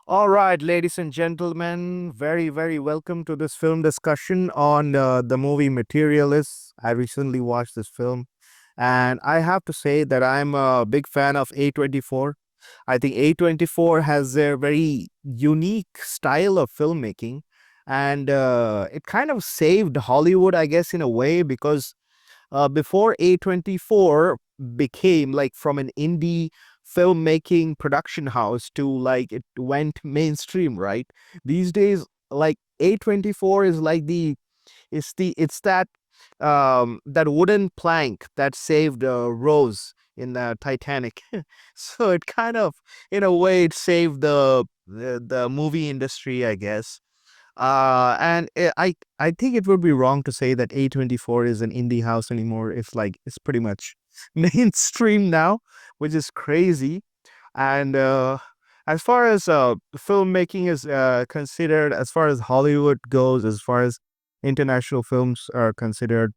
All right, ladies and gentlemen, very, very welcome to this film discussion on the movie Materialists. I recently watched this film, and I have to say that I'm a big fan of A24. I think A24 has their very unique style of filmmaking, and it kind of saved Hollywood, I guess, in a way, because before A24 became like from an indie filmmaking production house to like it went mainstream, right? These days, like A24 is like it's that that wooden plank that saved Rose in the Titanic. So it kind of, in a way, it saved the movie industry, I guess. I think it would be wrong to say that A24 is an indie house anymore. It's pretty much mainstream now, which is crazy. And as far as filmmaking is considered, as far as Hollywood goes, as far as international films are considered,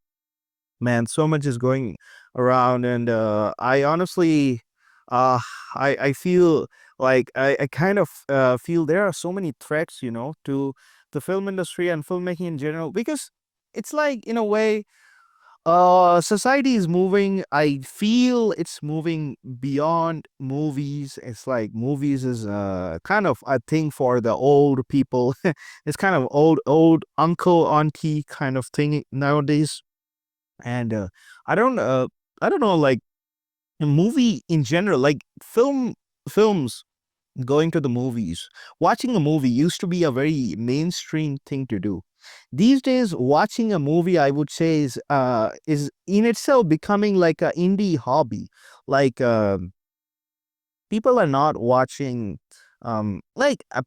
man, so much is going around, and I honestly, uh, I feel like I kind of feel there are so many threats, to the film industry and filmmaking in general, because it's like, in a way, society is moving. I feel it's moving beyond movies. It's like movies is kind of a thing for the old people. It's kind of old uncle auntie kind of thing nowadays. And I don't I don't know, like, a movie in general, like films, going to the movies, watching a movie used to be a very mainstream thing to do. These days, watching a movie, I would say, is in itself becoming like a indie hobby. Like, people are not watching,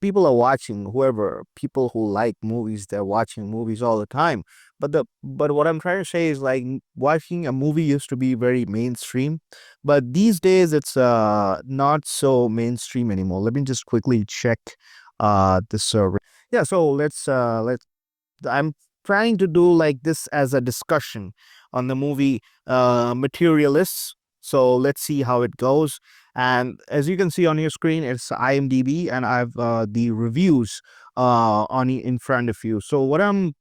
people are watching, whoever, people who like movies, they're watching movies all the time. But what I'm trying to say is, like, watching a movie used to be very mainstream, but these days it's not so mainstream anymore. Let me just quickly check the survey. Yeah, so let's I'm trying to do like this as a discussion on the movie Materialists. So let's see how it goes. And as you can see on your screen, it's IMDb, and I've the reviews in front of you. So what I'm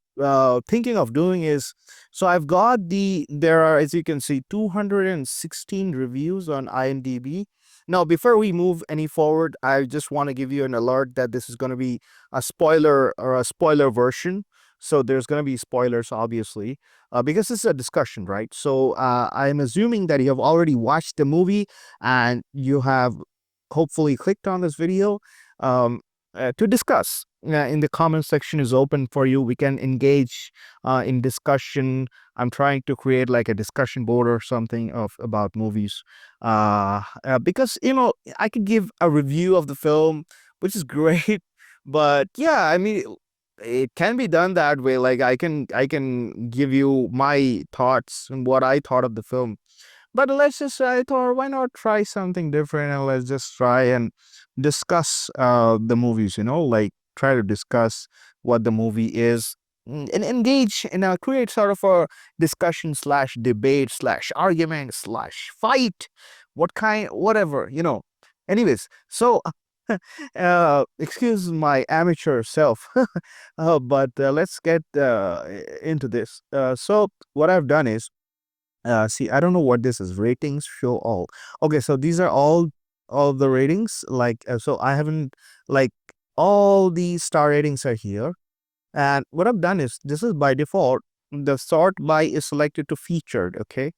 thinking of doing is, so I've got there are, as you can see, 216 reviews on IMDb. Now, before we move any forward, I just want to give you an alert that this is going to be a spoiler, or a spoiler version. So there's going to be spoilers, obviously, because this is a discussion, right? So I'm assuming that you have already watched the movie, and you have hopefully clicked on this video to discuss. In the comment section is open for you. We can engage in discussion. I'm trying to create like a discussion board or something of about movies, because I could give a review of the film, which is great. But yeah, I mean, it can be done that way. Like, I can give you my thoughts and what I thought of the film. But let's just, I thought, why not try something different, and let's just try and discuss the movies, like, try to discuss what the movie is, and engage in a create sort of a discussion slash debate slash argument slash fight, what kind, whatever, anyways. So excuse my amateur self, but let's get into this. So what I've done is, see, I don't know what this is. Ratings show all. Okay, so these are all the ratings. Like, so I haven't, like, all the star ratings are here. And what I've done is, this is by default. The sort by is selected to featured. Okay.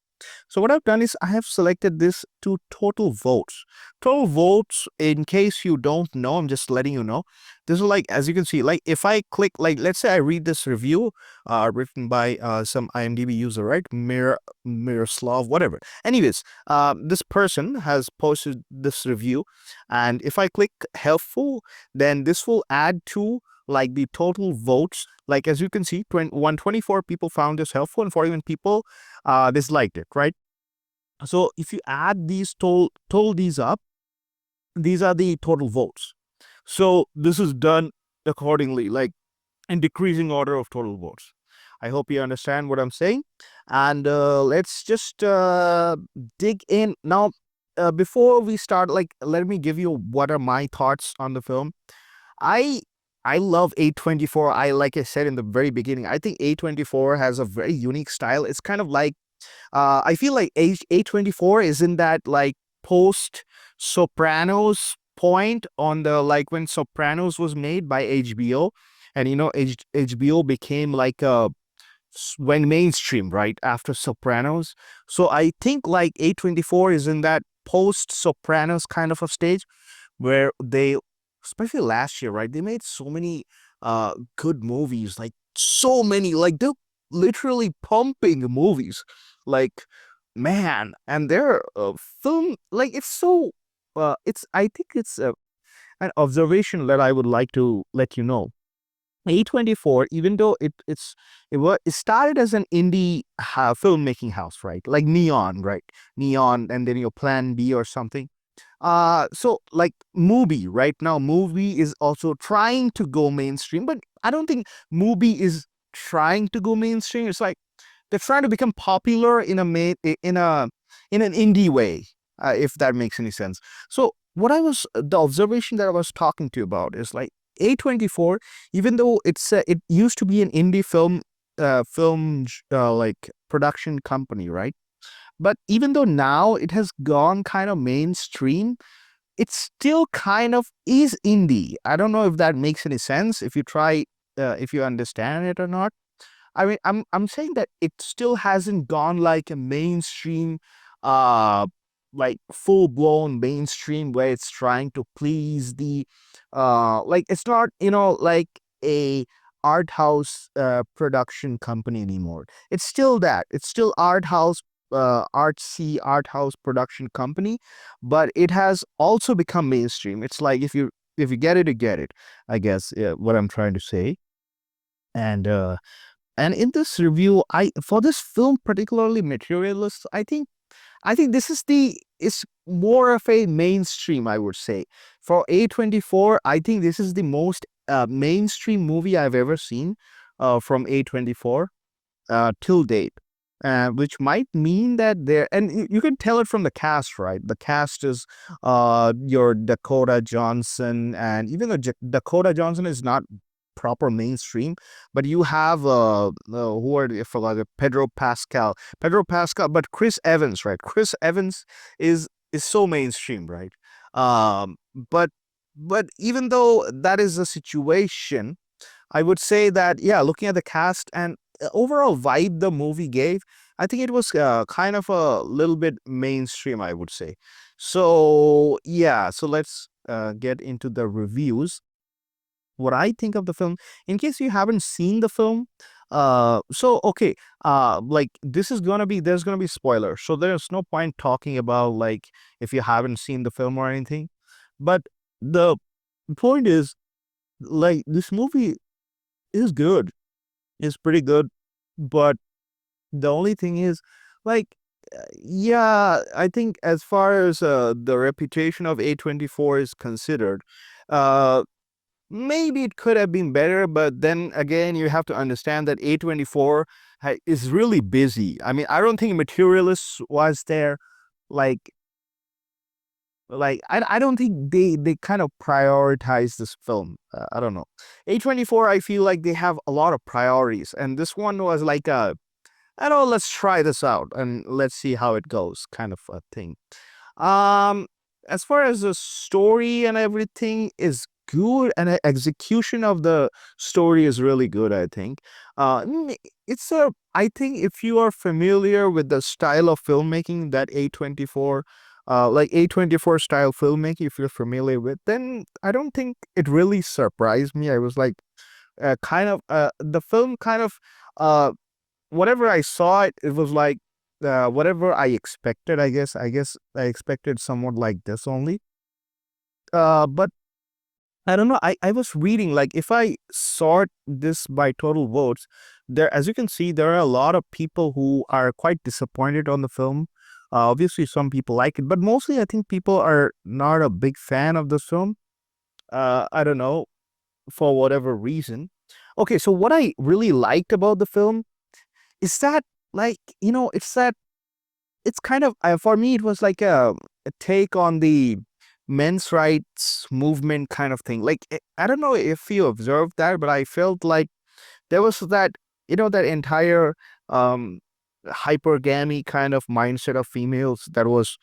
So what I've done is, I have selected this to total votes. Total votes, in case you don't know, I'm just letting you know. This is like, as you can see, like, if I click, like, let's say I read this review, written by some IMDb user, right? Miroslav, whatever. Anyways, this person has posted this review, and if I click helpful, then this will add to, like, the total votes. Like, as you can see, 124 people found this helpful, and 41 people disliked it, right? So if you add these total these up, these are the total votes. So this is done accordingly, like, in decreasing order of total votes. I hope you understand what I'm saying. And let's just dig in now. Before we start, like, let me give you what are my thoughts on the film. I I love A24. Like I said in the very beginning, I think A24 has a very unique style. It's kind of like I feel like A24 is in that like post Sopranos point on the like when Sopranos was made by HBO, and HBO became like a went mainstream right after Sopranos. So I think like A24 is in that post Sopranos kind of a stage where they, especially last year, right? They made so many good movies, like so many, like they're literally pumping movies, like man, and their film, like it's so. It's I think it's an observation that I would like to let you know. A24, even though it started as an indie filmmaking house, right? Like Neon, right? Neon, and then your Plan B or something. So like movie right now, movie is also trying to go mainstream, but I don't think movie is trying to go mainstream. It's like they're trying to become popular in a in an indie way, if that makes any sense. So what I was the observation that I was talking to you about is like A24, even though it used to be an indie like production company, right? But even though now it has gone kind of mainstream, it still kind of is indie. I don't know if that makes any sense. If you understand it or not. I mean, I'm saying that it still hasn't gone like a mainstream, uh, like full blown mainstream where it's trying to please the, like it's not like a art house production company anymore. It's still that. It's still art house, artsy art house production company, but it has also become mainstream. It's like if you get it, you get it. I guess what I'm trying to say. And in this review, I for this film, particularly Materialists, I think this is more of a mainstream, I would say. For A24, I think this is the most mainstream movie I've ever seen from A24 till date. Which might mean that there, and you can tell it from the cast, right? The cast is your Dakota Johnson, and even though Dakota Johnson is not proper mainstream, but you have who are I forgot Pedro Pascal, but Chris Evans, right? Chris Evans is so mainstream, right? But even though that is the situation, I would say that, yeah, looking at the cast and overall vibe the movie gave, I think it was kind of a little bit mainstream, I would say. So, yeah, so let's get into the reviews. What I think of the film, in case you haven't seen the film, okay, like there's gonna be spoilers, so there's no point talking about like if you haven't seen the film or anything. But the point is, like, this movie is good. It's pretty good. But the only thing is, like, yeah, I think as far as the reputation of A24 is considered, uh, maybe it could have been better. But then again, you have to understand that A24 is really busy. I mean, I don't think Materialists was there. Like, I don't think they kind of prioritize this film. I don't know. A24, I feel like they have a lot of priorities, and this one was like a, I don't know, let's try this out and let's see how it goes, kind of a thing. Um, as far as the story and everything is good, and the execution of the story is really good, I think. It's a, I think if you are familiar with the style of filmmaking that A24, like A24 style filmmaking, if you're familiar with, then I don't think it really surprised me. I was like, the film kind of, uh, whatever I saw it, it was like whatever I expected. I guess I expected somewhat like this only. But I don't know. I was reading, like, if I sort this by total votes, there, as you can see, there are a lot of people who are quite disappointed on the film. Obviously, some people like it, but mostly I think people are not a big fan of the film. I don't know, for whatever reason. Okay, so what I really liked about the film is that, like, it's that it's kind of, for me, it was like a take on the men's rights movement kind of thing. Like I don't know if you observed that, but I felt like there was that, that entire um hypergamy kind of mindset of females that was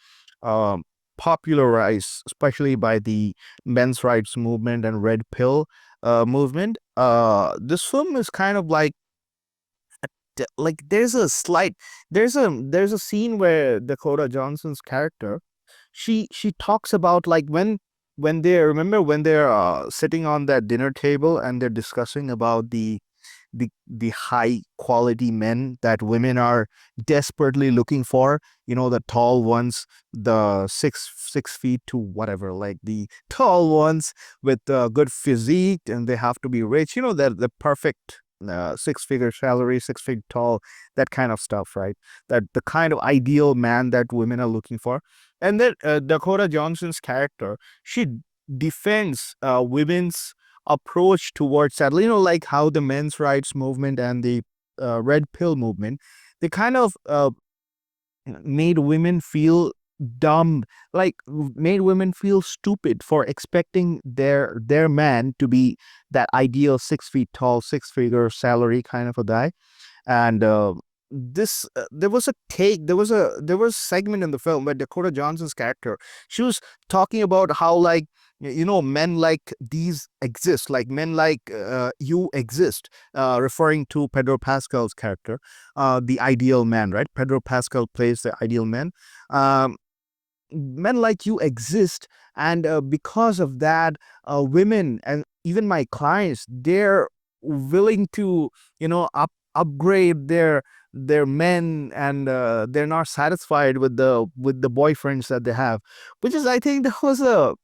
um popularized especially by the men's rights movement and red pill movement. This film is kind of like like there's a scene where Dakota Johnson's character, she talks about like when they remember when they're sitting on that dinner table and they're discussing about the high quality men that women are desperately looking for, the tall ones, the 6 feet to whatever, like the tall ones with good physique, and they have to be rich, that the perfect 6 figure salary, 6 feet tall, that kind of stuff, right? That the kind of ideal man that women are looking for. And then Dakota Johnson's character, she defends women's approach towards that, like how the men's rights movement and the red pill movement, they kind of made women feel dumb, like made women feel stupid for expecting their man to be that ideal 6 feet tall, 6 figure salary kind of a guy. And this there was a segment in the film where Dakota Johnson's character, she was talking about how, like, men like these exist, like men like you exist, referring to Pedro Pascal's character, the ideal man, right? Pedro Pascal plays the ideal man. um, Men like you exist, and because of that, women and even my clients, they're willing to upgrade their men, and they're not satisfied with the boyfriends that they have, which is, I think, that was a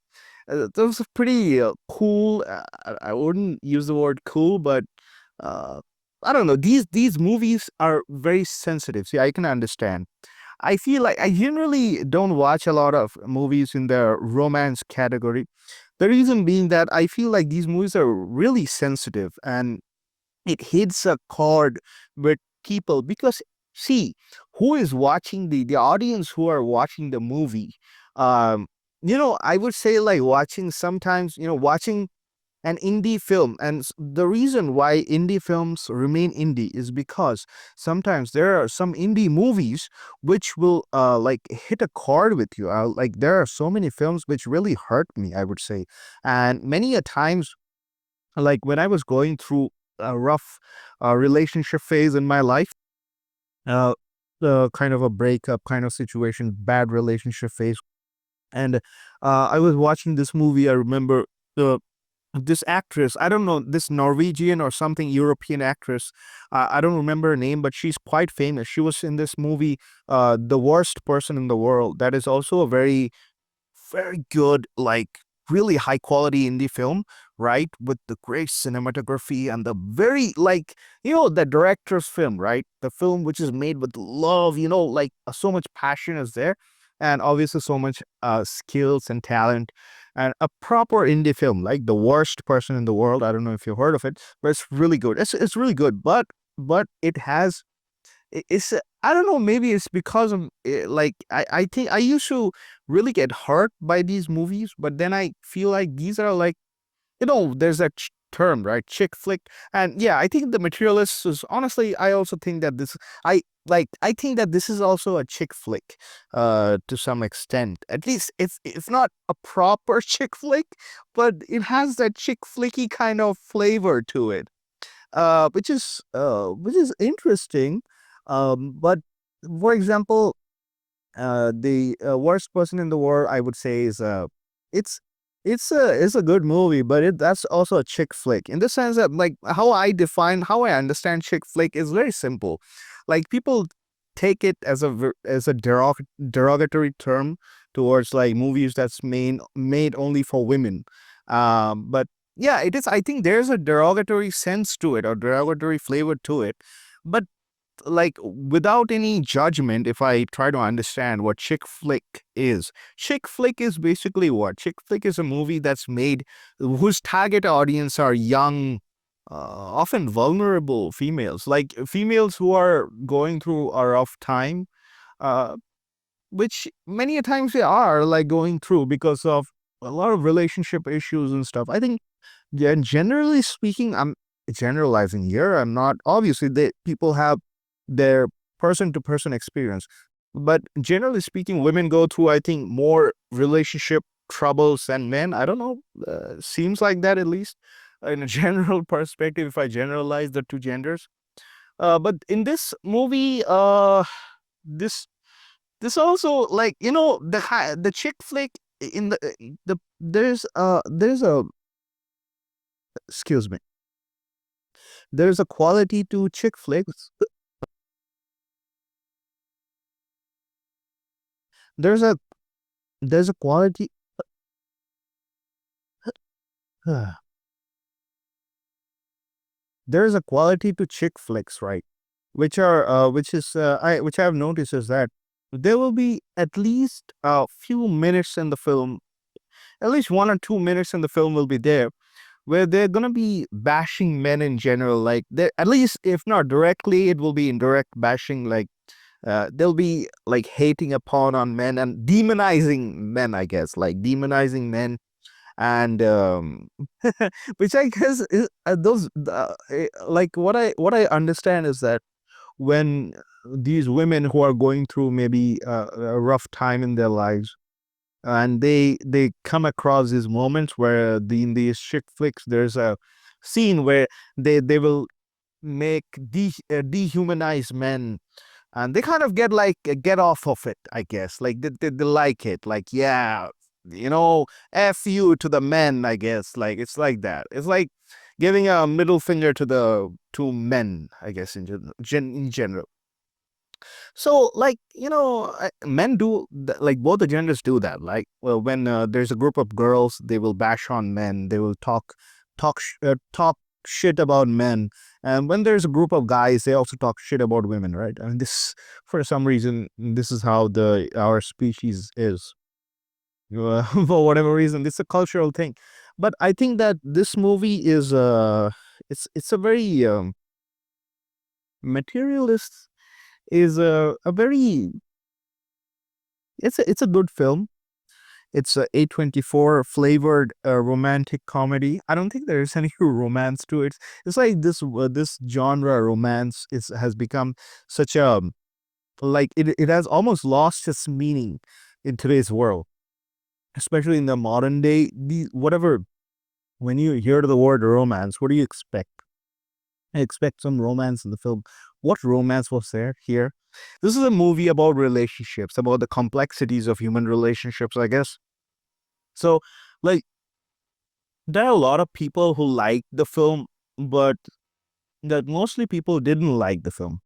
pretty cool. I wouldn't use the word cool, but uh, I don't know. These movies are very sensitive. See, I can understand. I feel like I generally don't watch a lot of movies in the romance category. The reason being that I feel like these movies are really sensitive, and it hits a chord with people because, see, who is watching the audience who are watching the movie. Um, I would say, like, watching sometimes, watching an indie film, and the reason why indie films remain indie is because sometimes there are some indie movies which will like hit a chord with you. Like, there are so many films which really hurt me, I would say. And many a times, like when I was going through a rough relationship phase in my life, uh kind of a breakup kind of situation, bad relationship phase, and I was watching this movie. I remember uh, this actress, I don't know, this Norwegian or something European actress, I don't remember her name, but she's quite famous. She was in this movie, The Worst Person in the World. That is also a very good, like, really high quality indie film, right? With the great cinematography and the very, like, the director's film, right? The film which is made with love, like so much passion is there. And obviously so much skills and talent, and a proper indie film, like The Worst Person in the World. I don't know if you've heard of it, but it's really good. It's really good, but it has it's I don't know, maybe it's because of like I think I used to really get hurt by these movies, but then I feel like these are like, there's that term, right? Chick flick. And yeah, I think The Materialists is, honestly, I also think that I think that this is also a chick flick to some extent. At least it's not a proper chick flick, but it has that chick flicky kind of flavor to it, which is interesting. But for example, the Worst Person in the World, I would say, is it's it's a good movie, but that's also a chick flick in the sense that, like, how I understand chick flick is very simple. Like, people take it as as a derogatory term towards, like, movies that's made only for women. But yeah, it is. I think there's a derogatory sense to it, or derogatory flavor to it. But, like, without any judgment, if I try to understand what chick flick is basically what? Chick flick is a movie that's made, whose target audience are young, often vulnerable females, like females who are going through a rough time, uh, which many a times they are, like, going through because of a lot of relationship issues and stuff. I think, yeah, and generally speaking, I'm generalizing here. I'm not, obviously they people have their person to person experience, but generally speaking, women go through, I think, more relationship troubles than men. I don't know. Seems like that, at least in a general perspective. If I generalize the two genders, but in this movie, this this also, like, the chick flick in the there's a excuse me, there's a quality to chick flicks. There's a there's a quality there's a quality to chick flicks, right? Which I've noticed is that there will be at least a few minutes in the film, at least 1 or 2 minutes in the film will be there where they're gonna be bashing men in general. Like, they, at least if not directly, it will be indirect bashing. Like, they'll be like hating upon on men and demonizing men, I guess, like demonizing men. And which I guess is, those like, what I understand is that when these women who are going through maybe a rough time in their lives, and they come across these moments where in these chick flicks there's a scene where they will make dehumanize men, and they kind of get like get off of it, I guess. Like, they like it, like, yeah, f you to the men, I guess. Like, it's like that. It's like giving a middle finger to the to men, I guess, in general. So, like, men do like, both the genders do that. Like, well, when there's a group of girls, they will bash on men. They will talk shit about men. And when there's a group of guys, they also talk shit about women, right? I mean, this, for some reason, this is how the our species is. For whatever reason, it's a cultural thing. But I think that this movie is it's a very materialist, is a very, it's a good film. It's a A24 flavored romantic comedy. I don't think there is any romance to it. It's like this genre romance has become such a, like, it has almost lost its meaning in today's world, especially in the modern day. Whatever, when you hear the word romance, what do you expect? I expect some romance in the film. What romance was there here? This is a movie about relationships, about the complexities of human relationships, I guess. So, like, there are a lot of people who liked the film, but that mostly people didn't like the film.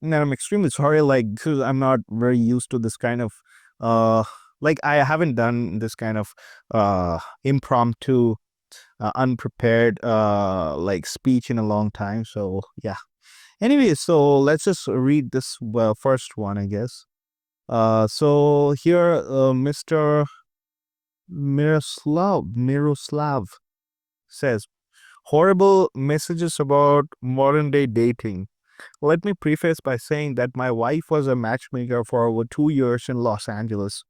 And I'm extremely sorry, like, because I'm not very used to this kind of, uh, like, I haven't done this kind of impromptu, unprepared, like, speech in a long time. So, yeah. Anyway, so let's just read this first one, I guess. So here, Mr. Miroslav says, horrible messages about modern day dating. Let me preface by saying that my wife was a matchmaker for over 2 years in Los Angeles.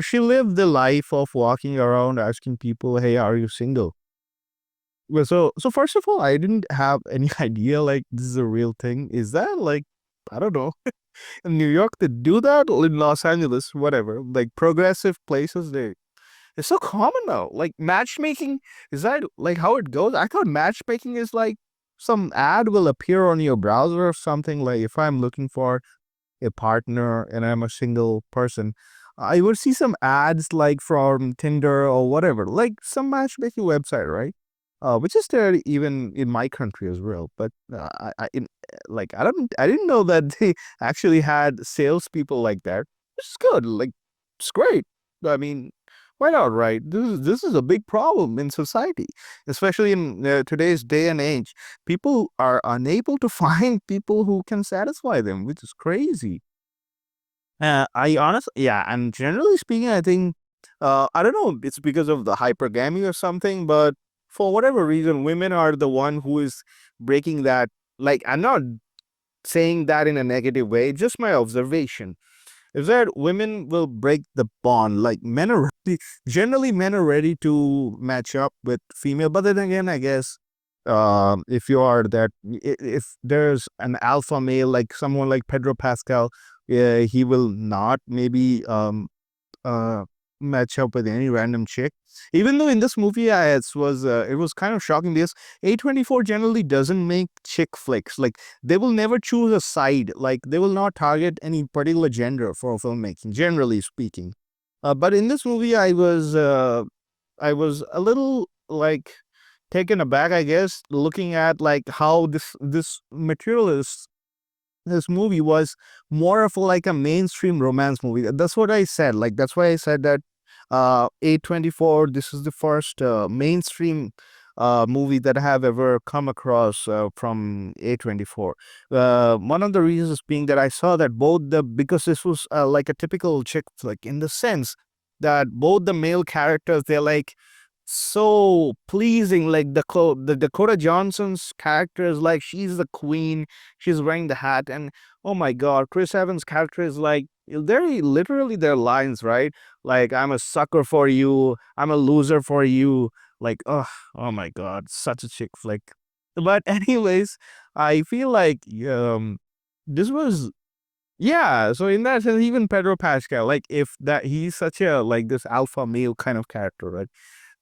She lived the life of walking around asking people, "Hey, are you single?" Well, so first of all, I didn't have any idea like this is a real thing. Is that, like, I don't know. In New York they do that, or in Los Angeles, whatever. Like, progressive places, it's so common now. Like, matchmaking, is that like how it goes? I thought matchmaking is like some ad will appear on your browser or something. Like, if I'm looking for a partner and I'm a single person, I would see some ads like from Tinder or whatever, like some matchmaking website, right? Which is there even in my country as well. But like, I didn't know that they actually had salespeople like that. It's good. Like, it's great. I mean, why not, right? This is a big problem in society, especially in today's day and age. People are unable to find people who can satisfy them, which is crazy. I honestly, yeah, and generally speaking, I think, I don't know, it's because of the hypergamy or something, but for whatever reason, women are the one who is breaking that. Like, I'm not saying that in a negative way, just my observation. is that women will break the bond. Like men are ready, generally men are ready to match up with female, but then again, I guess if you are that, if there's an alpha male like someone like Pedro Pascal, he will not maybe uh match up with any random chick. Even though in this movie, it was kind of shocking because A24 generally doesn't make chick flicks. Like they will never choose a side. Like they will not target any particular gender for filmmaking, generally speaking. But in this movie, I was a little like taken aback, I guess, looking at like how this Materialists, this movie was more of like a mainstream romance movie. That's what I said. Like that's why I said that A24, this is the first mainstream movie that I have ever come across from A24. One of the reasons being that I saw that because this was like a typical chick flick in the sense that both the male characters, they're like so pleasing. Like the Dakota Johnson's character is like she's the queen, she's wearing the hat, and oh my god, Chris Evans' character is like very literally their lines, right? Like I'm a sucker for you, I'm a loser for you. Like oh my god, such a chick flick. But anyways, I feel like this was, yeah. So in that sense, even Pedro Pascal, like if that he's such a like this alpha male kind of character, right?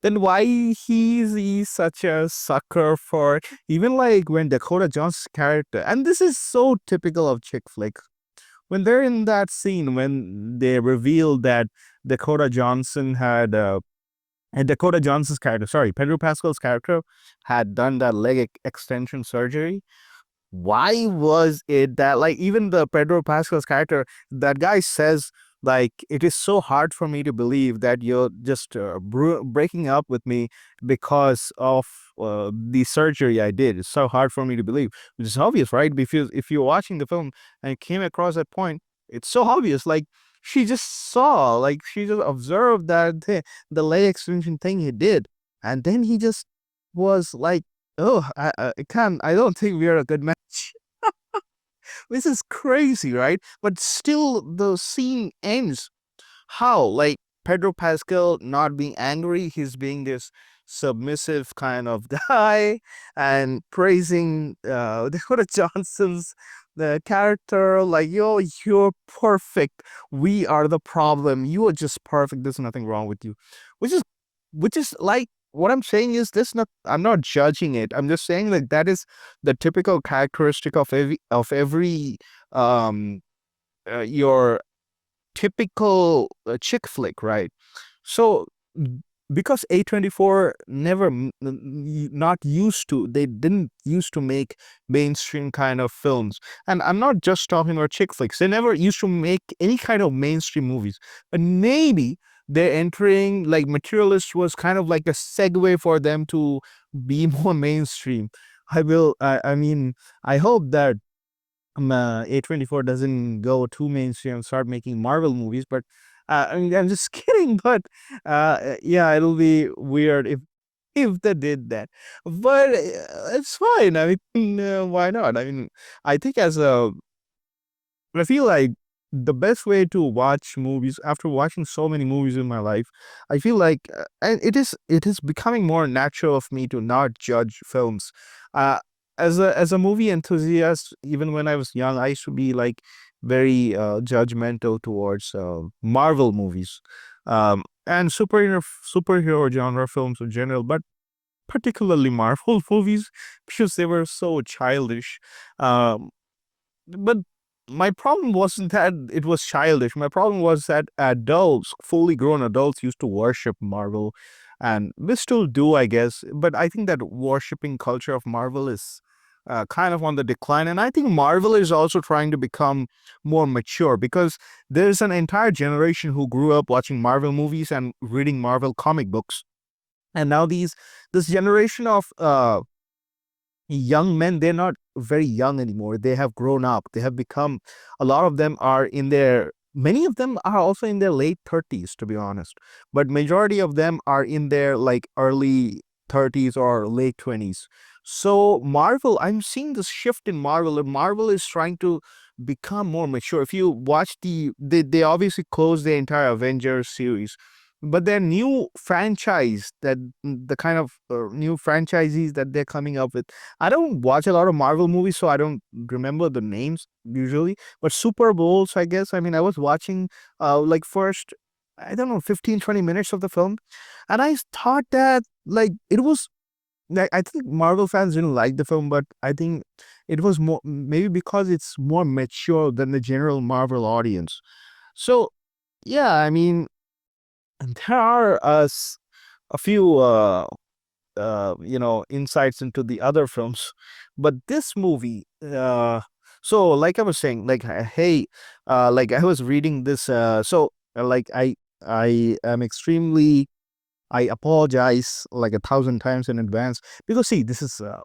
Then why he's such a sucker for even like when Dakota Johnson's character, and this is so typical of chick flick, when they're in that scene when they reveal that Dakota Johnson had and Dakota Johnson's character, sorry, Pedro Pascal's character had done that leg extension surgery. Why was it that like even the Pedro Pascal's character, that guy says like it is so hard for me to believe that you're just breaking up with me because of the surgery I did. It's so hard for me to believe, which is obvious, right? Because if you're watching the film and came across that point, it's so obvious. Like she just saw, like she just observed that the leg extension thing he did, and then he just was like, oh, I can't. I don't think we're a good match. This is crazy, right? But still, the scene ends how? Like Pedro Pascal not being angry, he's being this submissive kind of guy and praising Dakota Johnson's the character, like, yo, you're perfect. We are the problem. You are just perfect. There's nothing wrong with you. Which is like what I'm saying is this not, I'm not judging it. I'm just saying like that is the typical characteristic of every um your typical chick flick, right? So because A24 never not used to, they didn't used to make mainstream kind of films. And I'm not just talking about chick flicks. They never used to make any kind of mainstream movies. But maybe they're entering, like Materialist was kind of like a segue for them to be more mainstream. I mean, I hope that A24 doesn't go too mainstream and start making Marvel movies, but I mean, I'm just kidding. But yeah, it'll be weird if they did that. But it's fine. I mean, why not? I mean, I think as a I feel like the best way to watch movies after watching so many movies in my life, I feel like, and it is becoming more natural of me to not judge films. Uh, as a movie enthusiast, even when I was young, I used to be like very judgmental towards Marvel movies, and superhero genre films in general, but particularly Marvel movies because they were so childish. Um, but my problem wasn't that it was childish. My problem was that adults, fully grown adults, used to worship Marvel, and we still do, I guess. But I think that worshiping culture of Marvel is kind of on the decline, and I think Marvel is also trying to become more mature because there's an entire generation who grew up watching Marvel movies and reading Marvel comic books, and now this generation of young men, they're not very young anymore, they have grown up, they have become, a lot of them are in their, many of them are also in their late 30s, to be honest, but majority of them are in their like early 30s or late 20s. So Marvel, I'm seeing this shift in Marvel, and Marvel is trying to become more mature. If you watch they obviously closed the entire Avengers series, but their new franchise, that the kind of new franchisees that they're coming up with. I don't watch a lot of Marvel movies, so I don't remember the names usually. But Super Bowls, I guess. I mean, I was watching like first, I don't know, 15-20 minutes of the film, and I thought that like it was like, I think Marvel fans didn't like the film, but I think it was more maybe because it's more mature than the general Marvel audience. So yeah, I mean, there are a few insights into the other films, but this movie, so like I was saying, like hey, like I was reading this, like I am extremely, I apologize like 1,000 times in advance, because see, this is I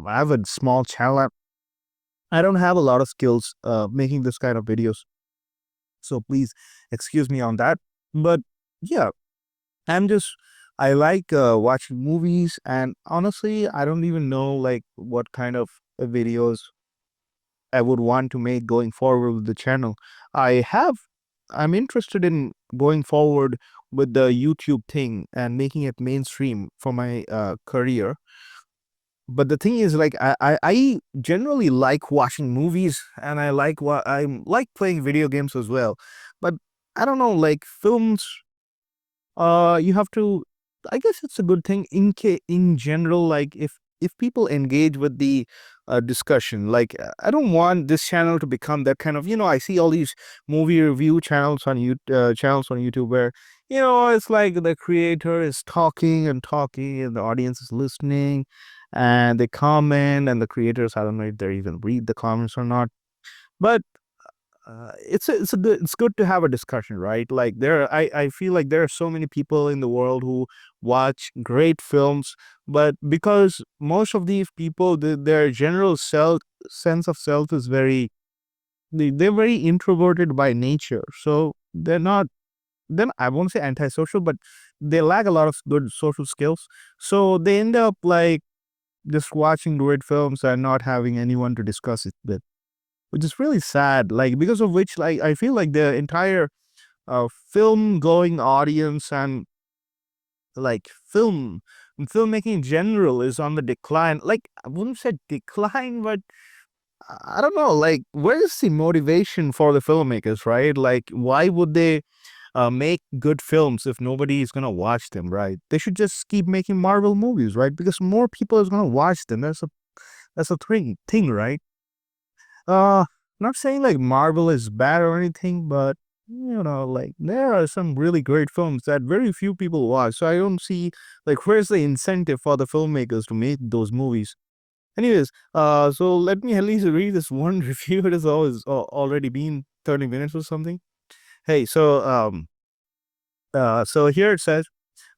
have a small channel. I don't have a lot of skills making this kind of videos, so please excuse me on that. But yeah, I'm just, I like watching movies, and honestly, I don't even know like what kind of videos I would want to make going forward with the channel. I have, I'm interested in going forward with the YouTube thing and making it mainstream for my career. But the thing is, like, I generally like watching movies, and I like what I like playing video games as well. But I don't know, like films, you have to, I guess it's a good thing in general, like if people engage with the discussion. Like I don't want this channel to become that kind of, I see all these movie review channels on YouTube where, it's like the creator is talking and talking and the audience is listening, and they comment, and the creators, I don't know if they even read the comments or not. But it's good to have a discussion, right? Like I feel like there are so many people in the world who watch great films, but because most of these people, their general sense of self is very, they're very introverted by nature, so they're not, then I won't say antisocial, but they lack a lot of good social skills, so they end up like just watching great films and not having anyone to discuss it with, which is really sad. Like because of which, like I feel like the entire film going audience and like filmmaking in general is on the decline. Like I wouldn't say decline, but I don't know. Like where's the motivation for the filmmakers, right? Like why would they make good films if nobody is gonna watch them, right? They should just keep making Marvel movies, right? Because more people is gonna watch them. That's a thing, right? Uh, Not saying like Marvel is bad or anything, but like there are some really great films that very few people watch. So I don't see like where's the incentive for the filmmakers to make those movies. Anyways, so let me at least read this one review. It has always already been 30 minutes or something. Hey, so here it says,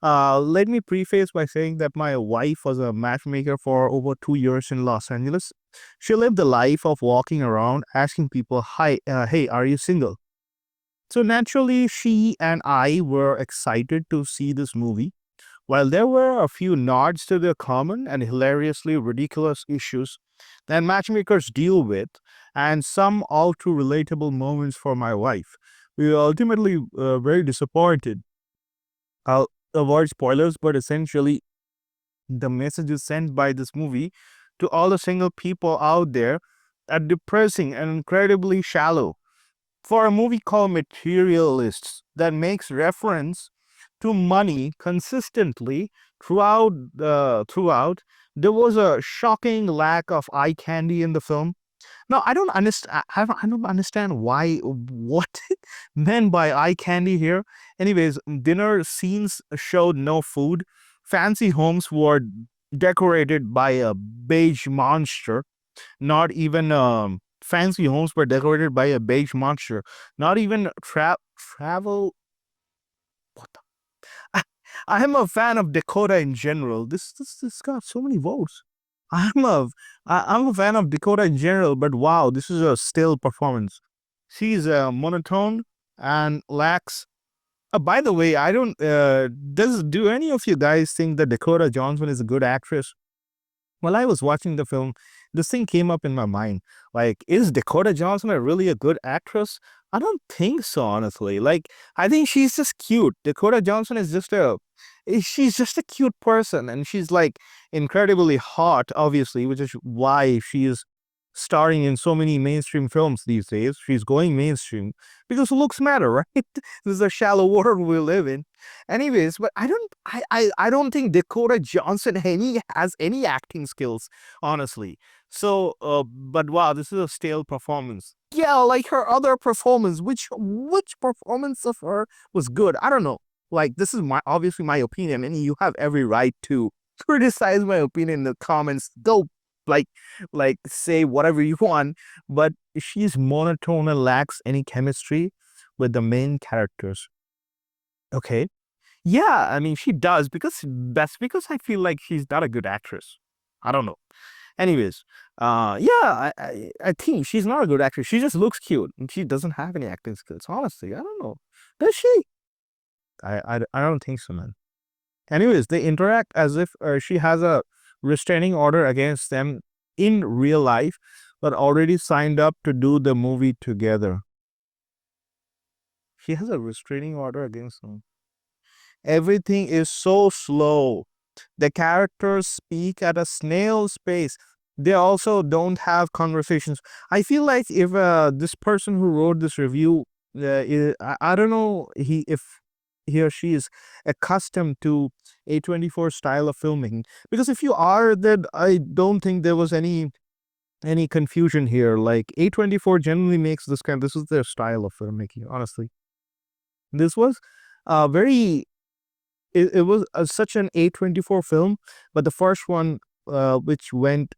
let me preface by saying that my wife was a matchmaker for over 2 years in Los Angeles. She lived the life of walking around asking people, "Hi, hey, are you single?" So naturally, she and I were excited to see this movie. While there were a few nods to the common and hilariously ridiculous issues that matchmakers deal with, and some all too relatable moments for my wife, we were ultimately very disappointed. I'll avoid spoilers, but essentially, the messages sent by this movie to all the single people out there are depressing and incredibly shallow. For a movie called Materialists that makes reference to money consistently throughout, there was a shocking lack of eye candy in the film. No, I don't understand. I don't understand why, what meant by eye candy here. Anyways, dinner scenes showed no food. Fancy homes were decorated by a beige monster. Not even fancy homes were decorated by a beige monster. Not even travel. What the? I am a fan of Dakota in general. This got so many votes. I'm a I'm a fan of Dakota in general, but wow, this is a still performance. She's monotone and lacks. By the way, I don't. Do any of you guys think that Dakota Johnson is a good actress? while I was watching the film, this thing came up in my mind. Like, is Dakota Johnson a really a good actress? I don't think so, honestly. Like, I think she's just cute. Dakota Johnson is just she's just a cute person, and she's like incredibly hot, obviously, which is why she is starring in so many mainstream films these days. She's going mainstream because looks matter, right? This is a shallow world we live in. Anyways, but I don't think Dakota Johnson has any acting skills, honestly. So, but wow, this is a stale performance. Yeah, like her other performance. Which performance of her was good? I don't know. Like, this is my obviously my opinion, and you have every right to criticize my opinion in the comments. Go like say whatever you want, but she's monotone and lacks any chemistry with the main characters. Okay. Yeah, I mean she does because that's because I feel like she's not a good actress. I don't know. Anyways, yeah, I think she's not a good actress. She just looks cute and she doesn't have any acting skills. Honestly, I don't know. Does she? I don't think so, man. Anyways, they interact as if she has a restraining order against them in real life, but already signed up to do the movie together. She has a restraining order against them. Everything is so slow. The characters speak at a snail's pace. They also don't have conversations. I feel like if this person who wrote this review, I don't know if he or she is accustomed to A24 style of filming. Because if you are, then I don't think there was any confusion here. Like A24 generally makes this is their style of filmmaking, honestly. This was very it was such an A24 film, but the first one, which went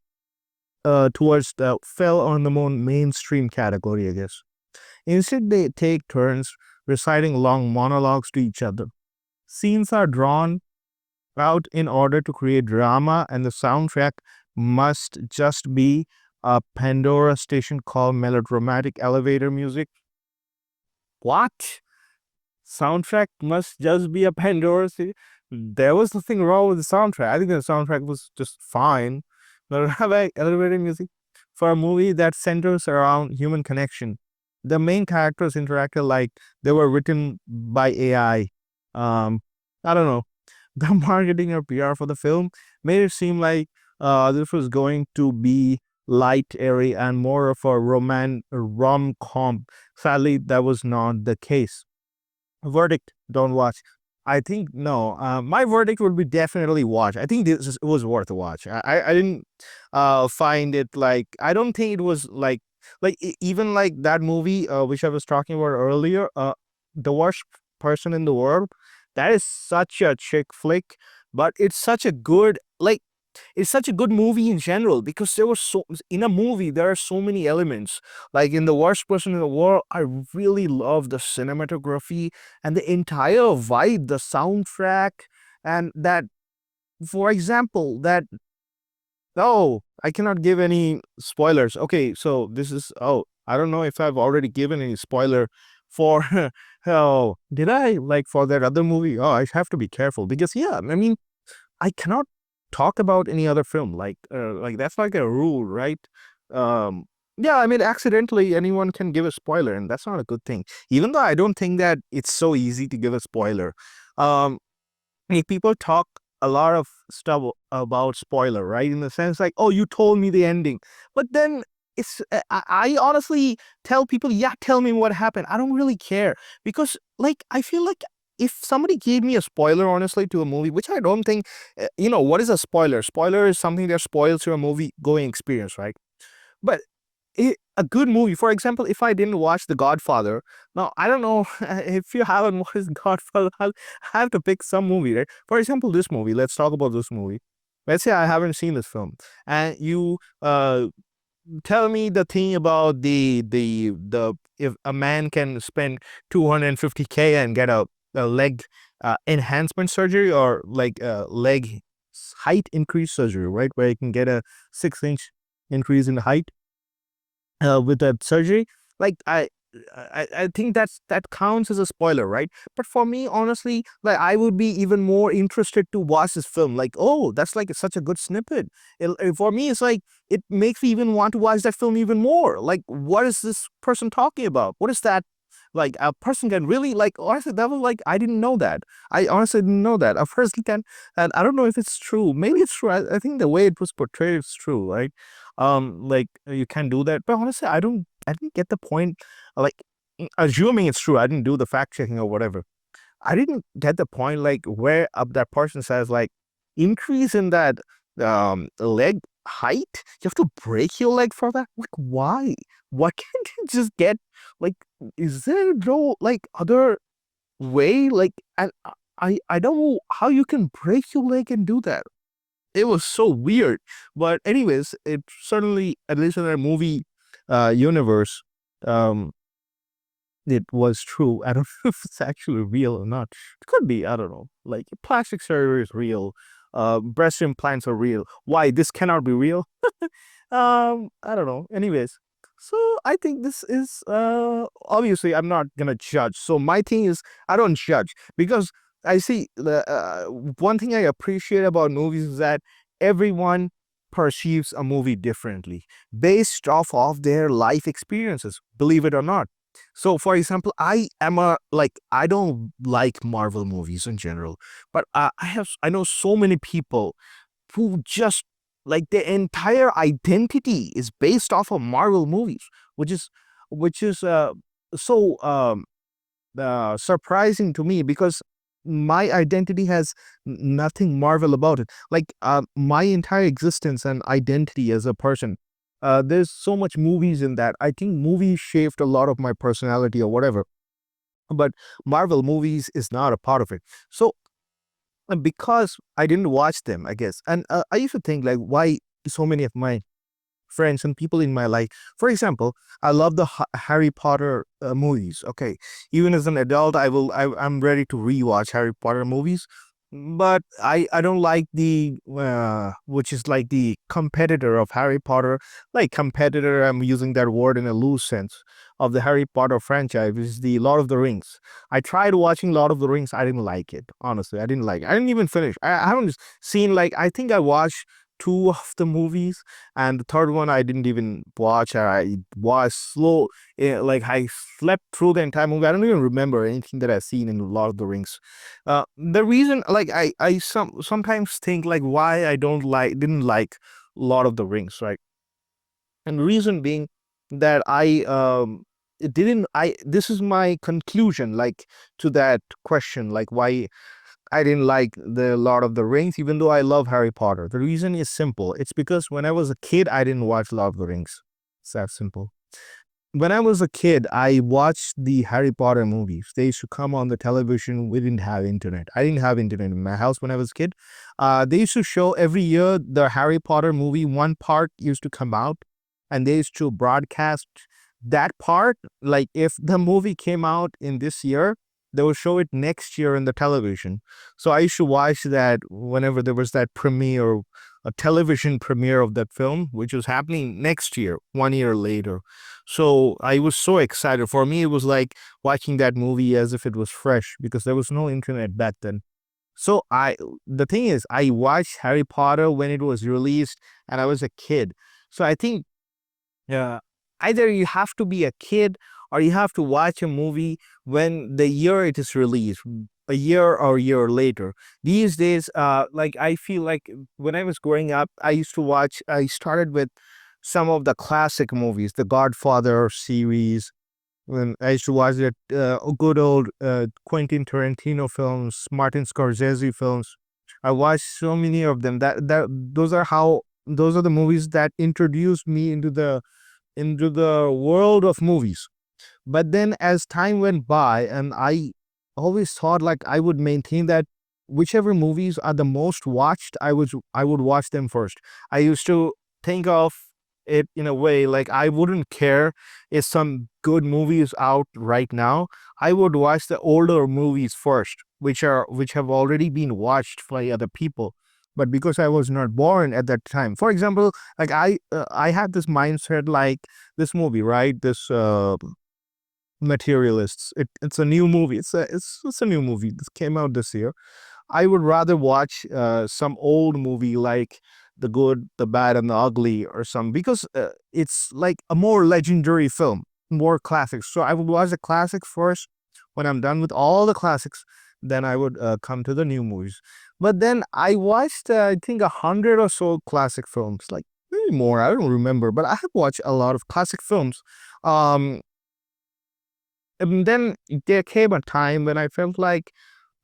towards the fell on the more mainstream category, I guess. Instead, they take turns reciting long monologues to each other. Scenes are drawn out in order to create drama, and the soundtrack must just be a Pandora station called melodramatic elevator music. What? Soundtrack must just be a Pandora CD. There was nothing wrong with the soundtrack. I think the soundtrack was just fine. But have elevator music for a movie that centers around human connection. The main characters interacted like they were written by AI. I don't know. The marketing or PR for the film made it seem like this was going to be light, airy, and more of a rom com. Sadly, that was not the case. Verdict, don't watch. I think no. My verdict would be definitely watch. I think it was worth a watch. I didn't find it like I don't think it was like even like that movie which I was talking about earlier. The worst person in the world. That is such a chick flick, but it's such a good like it's such a good movie in general because there was so in a movie there are so many elements. Like in the worst person in the world, I really love the cinematography and the entire vibe, the soundtrack, and that. For example, that oh, I cannot give any spoilers. Okay, so this is I don't know if I've already given any spoiler for oh did I like for that other movie? Oh, I have to be careful because yeah, I mean I cannot talk about any other film. Like that's like a rule, right? Um, yeah, I mean, accidentally anyone can give a spoiler, and that's not a good thing. Even though I don't think that it's so easy to give a spoiler. Um, like people talk a lot of stuff about spoiler, right? In the sense like, oh, you told me the ending, but then it's I honestly tell people, yeah, tell me what happened. I don't really care because like I feel like if somebody gave me a spoiler honestly to a movie, which I don't think, what is a spoiler? Spoiler is something that spoils your movie going experience, right? But a good movie. For example, if I didn't watch The Godfather, now I don't know if you haven't watched Godfather, I'll have to pick some movie, right? For example, this movie. Let's talk about this movie. Let's say I haven't seen this film, and you tell me the thing about the if a man can spend 250K and get a leg enhancement surgery or like leg height increase surgery, right? Where you can get a 6 inch increase in height with that surgery. Like I think that counts as a spoiler, right? But for me, honestly, like I would be even more interested to watch this film. Like, oh, that's like such a good snippet. For me, it's like it makes me even want to watch that film even more. Like, what is this person talking about? What is that? Like a person can really like honestly that was like I didn't know that. I honestly didn't know that. A person can, and I don't know if it's true. Maybe it's true. I think the way it was portrayed is true, right? Like you can do that. But honestly, I didn't get the point. Like assuming it's true, I didn't do the fact checking or whatever. I didn't get the point like where up that person says like increase in that leg height. You have to break your leg for that. Like why? Why can't you just get like? Is there no like other way? Like and I don't know how you can break your leg and do that. It was so weird. But anyways, it certainly at least in our movie universe, um, it was true. I don't know if it's actually real or not. It could be. I don't know. Like plastic surgery is real. Breast implants are real. Why this cannot be real? I don't know. Anyways, so I think this is obviously I'm not gonna judge. So my thing is I don't judge because I see the one thing I appreciate about movies is that everyone perceives a movie differently based off of their life experiences. Believe it or not. So, for example, I am a like I don't like Marvel movies in general, but I know so many people who just like their entire identity is based off of Marvel movies, which is so surprising to me because my identity has nothing Marvel about it. Like my entire existence and identity as a person. There's so much movies in that. I think movies shaped a lot of my personality or whatever. But Marvel movies is not a part of it. So because I didn't watch them, I guess, and I used to think like why so many of my friends and people in my life. For example, I love the Harry Potter movies. Okay, even as an adult, I'm ready to rewatch Harry Potter movies. But I don't like the which is like the competitor of Harry Potter. Like competitor, I'm using that word in a loose sense of the Harry Potter franchise, which is the Lord of the Rings. I tried watching Lord of the Rings. I didn't like it. Honestly, I didn't like it. I didn't even finish. I haven't seen like I think I watched two of the movies and the third one I didn't even watch. I was slow, like I slept through the entire movie. I don't even remember anything that I've seen in Lord of the Rings. The reason, like I sometimes think like why I don't like didn't like Lord of the Rings, right? And the reason being that it didn't I this is my conclusion like to that question like why I didn't like the Lord of the Rings, even though I love Harry Potter. The reason is simple. It's because when I was a kid, I didn't watch Lord of the Rings. It's that simple. When I was a kid, I watched the Harry Potter movies. They used to come on the television. We didn't have internet. I didn't have internet in my house when I was a kid. They used to show every year the Harry Potter movie. One part used to come out, and they used to broadcast that part. Like if the movie came out in this year, they will show it next year in the television. So I used to watch that whenever there was that premiere, a television premiere of that film, which was happening next year, 1 year later. So I was so excited. For me, it was like watching that movie as if it was fresh because there was no internet back then. So the thing is, I watched Harry Potter when it was released and I was a kid. So I think yeah. Either you have to be a kid or you have to watch a movie when the year it is released, a year or a year later. These days, like I feel like when I was growing up, I started with some of the classic movies, the Godfather series. When I used to watch it, good old Quentin Tarantino films, Martin Scorsese films. I watched so many of them. Those are the movies that introduced me into the world of movies. But then as time went by, and I always thought like I would maintain that whichever movies are the most watched, I would watch them first. I used to think of it in a way like I wouldn't care if some good movies out right now. I would watch the older movies first, which have already been watched by other people. But because I was not born at that time, for example, like I had this mindset like this movie, right? This Materialists. It's a new movie. It's a new movie. This came out this year. I would rather watch some old movie like The Good, the Bad, and the Ugly or some, because it's like a more legendary film, more classics. So I would watch the classic first. When I'm done with all the classics, then I would come to the new movies. But then I watched, I think, 100 or so classic films, like maybe more. I don't remember, but I have watched a lot of classic films. Um, and then there came a time when I felt like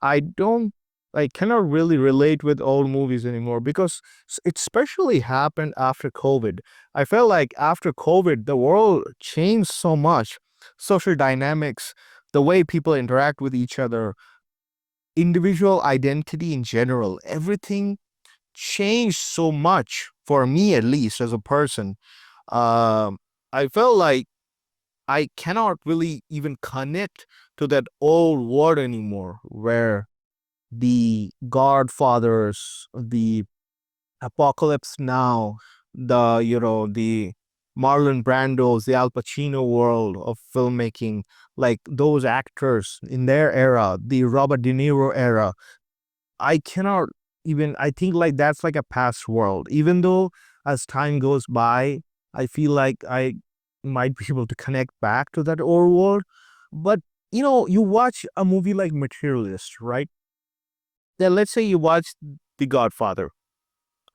I don't I cannot really relate with old movies anymore, because it especially happened after COVID. I felt like after COVID, the world changed so much. Social dynamics, the way people interact with each other, individual identity in general, everything changed so much for me, at least as a person. Um, I felt like I cannot really even connect to that old world anymore, where the Godfathers, the Apocalypse Now, the Marlon Brando's, the Al Pacino world of filmmaking, like those actors in their era, the Robert De Niro era. I cannot even, I think like that's like a past world. Even though as time goes by, I feel like I might be able to connect back to that old world. But you watch a movie like Materialist, right? Then let's say you watch The Godfather,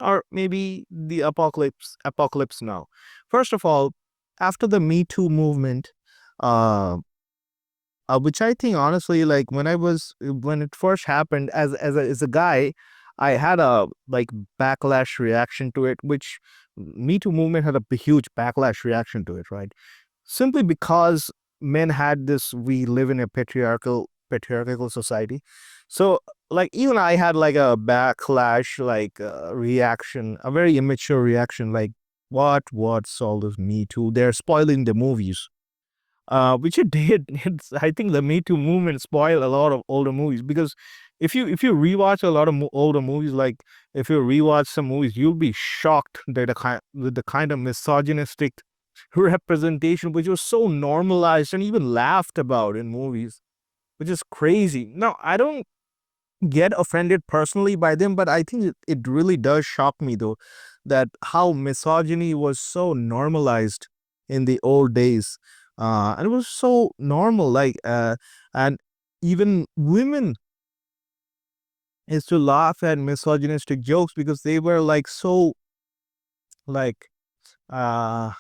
or maybe the Apocalypse Now. First of all, after the Me Too movement, uh, which I think honestly, like when it first happened, as a guy, I had a like backlash reaction to it, which Me Too movement had a huge backlash reaction to it, right? Simply because men had this, we live in a patriarchal society. So like even I had like a backlash, like reaction, a very immature reaction, like what's all this Me Too, they're spoiling the movies, which it did. I think the Me Too movement spoiled a lot of older movies, because if you rewatch a lot of older movies, like if you rewatch some movies, you'll be shocked that with the kind of misogynistic representation, which was so normalized and even laughed about in movies, which is crazy. Now, I don't get offended personally by them, but I think it really does shock me though, that how misogyny was so normalized in the old days. And it was so normal, like and even women used to laugh at misogynistic jokes because they were like so, like uh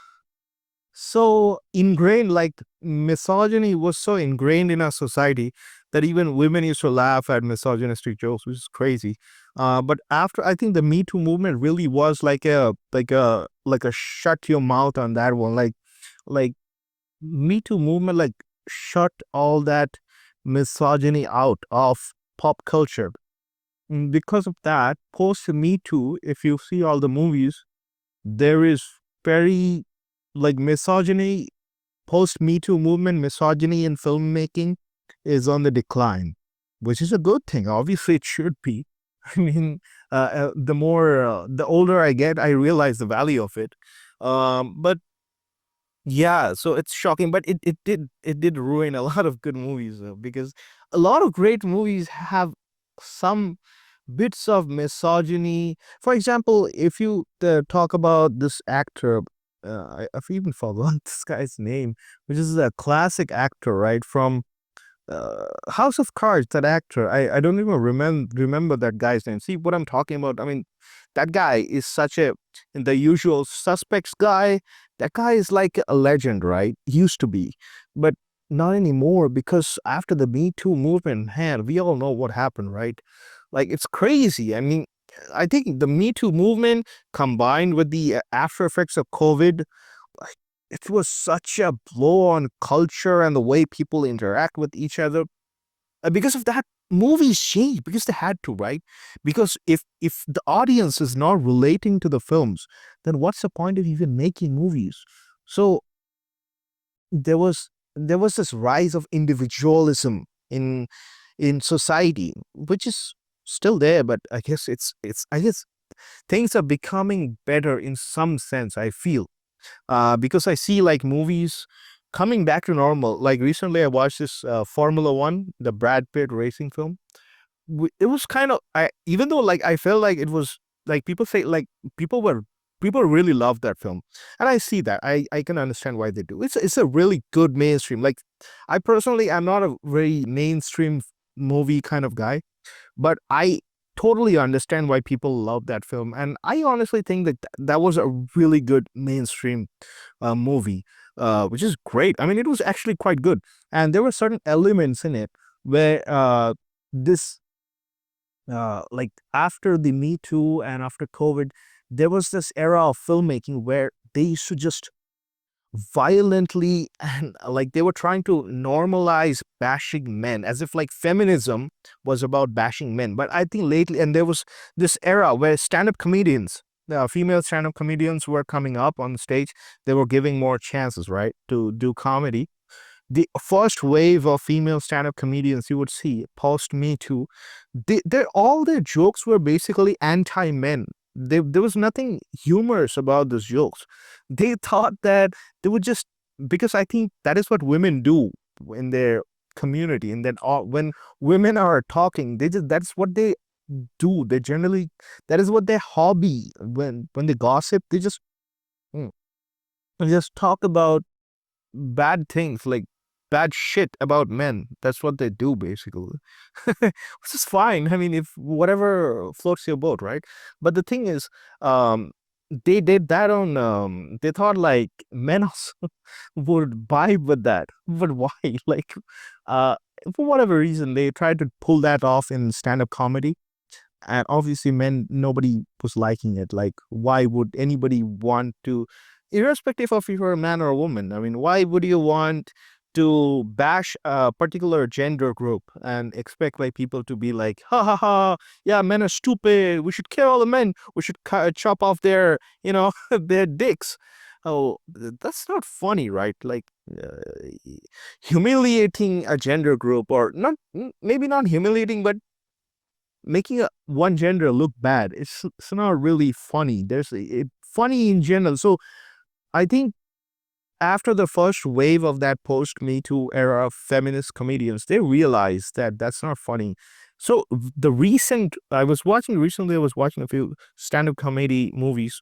so ingrained, like misogyny was so ingrained in our society that even women used to laugh at misogynistic jokes, which is crazy. But after, I think the Me Too movement really was like a shut your mouth on that one, like Me Too movement, like shut all that misogyny out of pop culture. Because of that, post Me Too, if you see all the movies, there is very, like, misogyny. Post Me Too movement, misogyny in filmmaking is on the decline, which is a good thing. Obviously, it should be. I mean, the older I get, I realize the value of it. But yeah, so it's shocking, but it did ruin a lot of good movies, though, because a lot of great movies have some bits of misogyny. For example, if you talk about this actor, I've even forgotten this guy's name, which is a classic actor, right, from House of Cards. That actor, I don't even remember that guy's name. See what I'm talking about? I mean, that guy is such a in The Usual Suspects guy. That guy is like a legend, right? Used to be, but not anymore, because after the Me Too movement, man, we all know what happened, right? Like it's crazy. I mean, I think the Me Too movement combined with the after effects of COVID, like, it was such a blow on culture and the way people interact with each other. Because of that, movies changed because they had to, right? Because if the audience is not relating to the films, then what's the point of even making movies? So there was this rise of individualism in society, which is still there, but I guess things are becoming better in some sense, I feel, because I see like movies coming back to normal. Like recently, I watched this Formula One, the Brad Pitt racing film. It was kind of, I even though like I felt like it was like people say like people were people really loved that film, and I see that. I can understand why they do. It's a really good mainstream. Like I personally am not a very mainstream movie kind of guy, but I totally understand why people love that film, and I honestly think that that was a really good mainstream movie, which is great. I mean, it was actually quite good, and there were certain elements in it where this like after the Me Too and after COVID, there was this era of filmmaking where they used to just violently and like they were trying to normalize bashing men as if like feminism was about bashing men. But I think lately, and there was this era where stand-up comedians, the female stand-up comedians were coming up on the stage. They were giving more chances, right, to do comedy. The first wave of female stand-up comedians you would see post Me Too, all their jokes were basically anti-men. There was nothing humorous about those jokes. They thought that they would just, because I think that is what women do in their community, and then when women are talking, they just that's what they do. They generally, that is what their hobby. When they gossip, mm, they just talk about bad things, like bad shit about men. That's what they do basically. Which is fine. I mean, if whatever floats your boat, right? But the thing is, they did that on they thought like men also would vibe with that. But why? Like uh for whatever reason they tried to pull that off in stand-up comedy, and obviously men, nobody was liking it. Like why would anybody want to, irrespective of if you're a man or a woman, I mean, why would you want to bash a particular gender group and expect like people to be like, ha ha ha, yeah, men are stupid, we should kill all the men, we should chop off their, their dicks. Oh, that's not funny, right? Like humiliating a gender group, or not, maybe not humiliating, but making one gender look bad, it's not really funny. Funny in general. So I think after the first wave of that post Me Too era of feminist comedians, they realized that that's not funny. So the recent I was watching recently, I was watching a few stand-up comedy movies.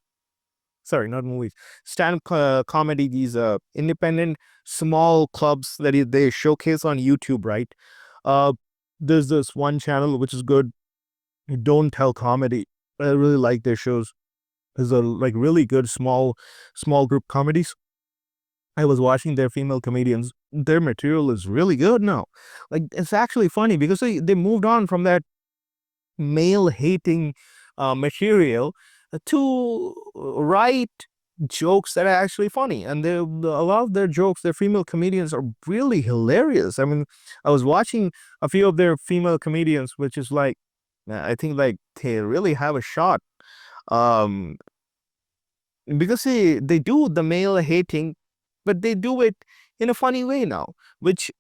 Sorry, not movies. Stand-up comedy. These independent small clubs that they showcase on YouTube, right? Uh, there's this one channel which is good, Don't Tell Comedy. I really like their shows. There's a like really good small group comedies. I was watching their female comedians. Their material is really good now. Like it's actually funny because they moved on from that male hating material to write jokes that are actually funny, and a lot of their jokes, their female comedians are really hilarious. I mean, I was watching a few of their female comedians, which is like, I think like they really have a shot. Um, because they do the male hating, but they do it in a funny way now, which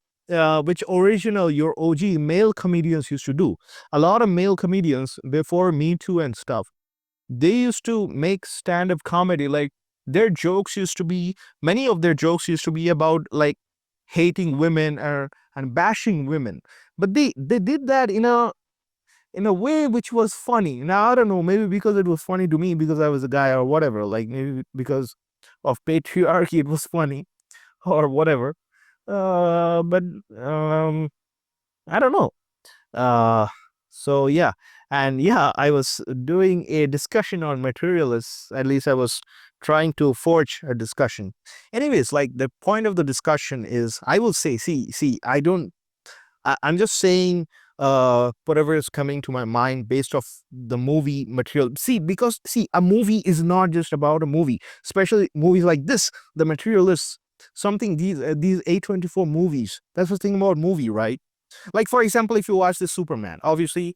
original your OG male comedians used to do. A lot of male comedians before Me Too and stuff, they used to make stand-up comedy. Like their jokes used to be, many of their jokes used to be about like hating women or and bashing women. But they did that in a way which was funny. Now I don't know, maybe because it was funny to me because I was a guy or whatever, like maybe because of patriarchy it was funny or whatever. But um I don't know. Uh so yeah. And yeah, I was doing a discussion on materialists. At least I was trying to forge a discussion. Anyways, like the point of the discussion is, I will say, see, I don't I'm just saying whatever is coming to my mind based off the movie material. See, because see, a movie is not just about a movie, especially movies like this, The Materialists. Something these A24 movies. That's the thing about movie, right? Like for example, if you watch the Superman, obviously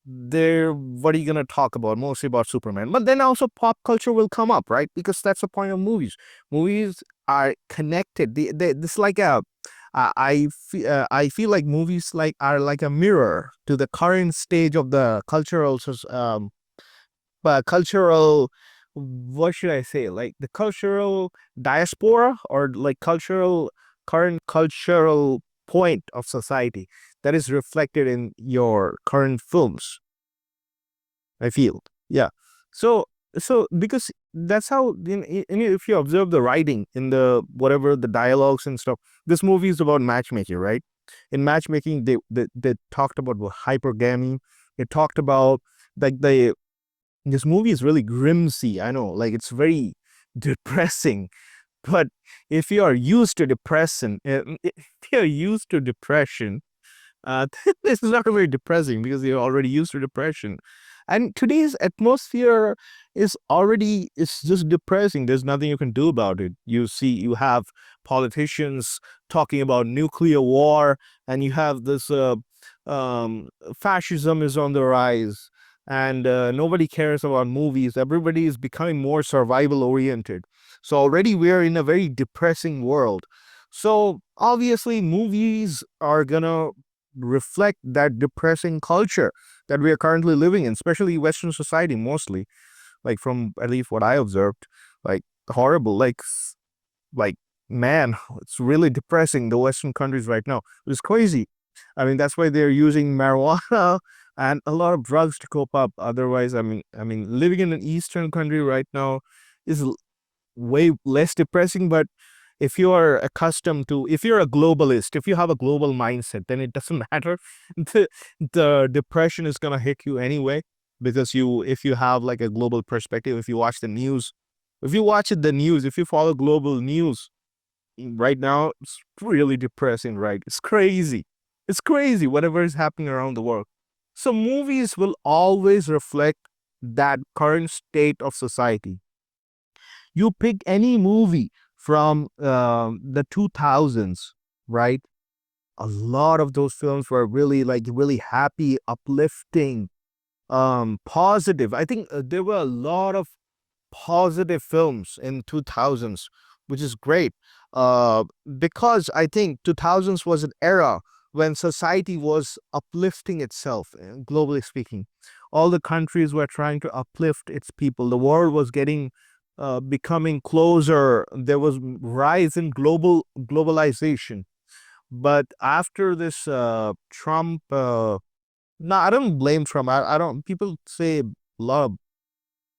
there what are you gonna talk about? Mostly about Superman. But then also pop culture will come up, right? Because that's the point of movies. Movies are connected. This like a I feel like movies like are like a mirror to the current stage of the cultural, what should I say, like the cultural diaspora, or like cultural current cultural point of society that is reflected in your current films, I feel. Yeah. So because that's how, if you observe the writing in the whatever the dialogues and stuff, this movie is about matchmaking, right? In matchmaking, they talked about hypergamy. It talked about like this movie is really grimsy. I know, like it's very depressing. But if you are used to depression, if you're used to depression, this is not very depressing because you're already used to depression. And today's atmosphere is already, it's just depressing. There's nothing you can do about it. You see, you have politicians talking about nuclear war, and you have this fascism is on the rise, and nobody cares about movies. Everybody is becoming more survival oriented. So already we're in a very depressing world. So obviously, movies are gonna reflect that depressing culture that we are currently living in, especially Western society mostly. Like from at least what I observed, like horrible, like man, it's really depressing the Western countries right now. It's crazy. I mean, that's why they're using marijuana and a lot of drugs to cope up. Otherwise, I mean, living in an Eastern country right now is way less depressing. But if you are accustomed to, if you're a globalist, if you have a global mindset, then it doesn't matter. The depression is gonna hit you anyway, because if you have like a global perspective, if you watch the news, if you follow global news right now, it's really depressing, right? It's crazy. It's crazy whatever is happening around the world. So movies will always reflect that current state of society. You pick any movie from the 2000s, right? A lot of those films were really like really happy, uplifting, positive. I think there were a lot of positive films in 2000s, which is great. uh because I think 2000s was an era when society was uplifting itself, globally speaking. All the countries were trying to uplift its people. The world was getting becoming closer. There was rise in globalization. But after this Trump, no, I don't blame Trump. I don't, people say a lot